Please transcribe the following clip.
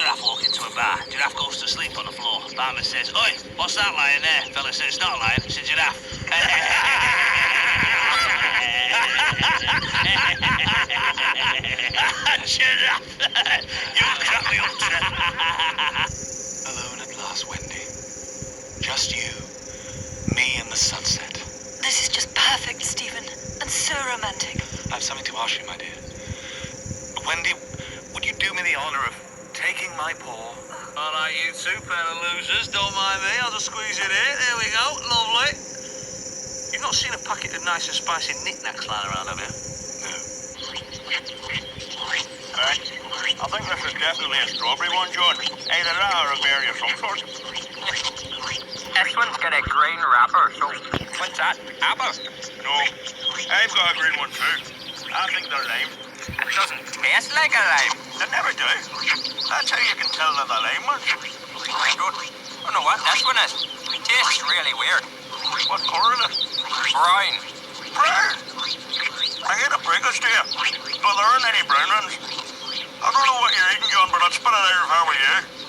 giraffe walk into a bar. Giraffe goes to sleep on the floor. Barman says, "Oi, what's that lying there?" Fella says, "It's not a lion, it's a giraffe." Giraffe! You crack me up, Trent. Alone at last, Wendy. Just you, me and the sunset. This is just perfect, Stephen, and so romantic. I have something to ask you, my dear. Wendy, would you do me the honor of taking my paw? All right, you two pair of losers, don't mind me. I'll just squeeze it in. There we go. Lovely. You've not seen a packet of nice and spicy knickknacks lying around, have you? No. I think this is definitely a strawberry one, John. Either that or a berry of some sort. This one's got a green wrapper, so what's that? Apple? No, I've got a green one too. I think they're lime. It doesn't taste like a lime. They never do. That's how you can tell they're the lime ones. I don't know what this one is. It tastes really weird. What colour is it? Brown. Brown. I hate to break this to you, but there aren't any brown ones. I don't know what you're eating, John, but I'd spit it out if I were you.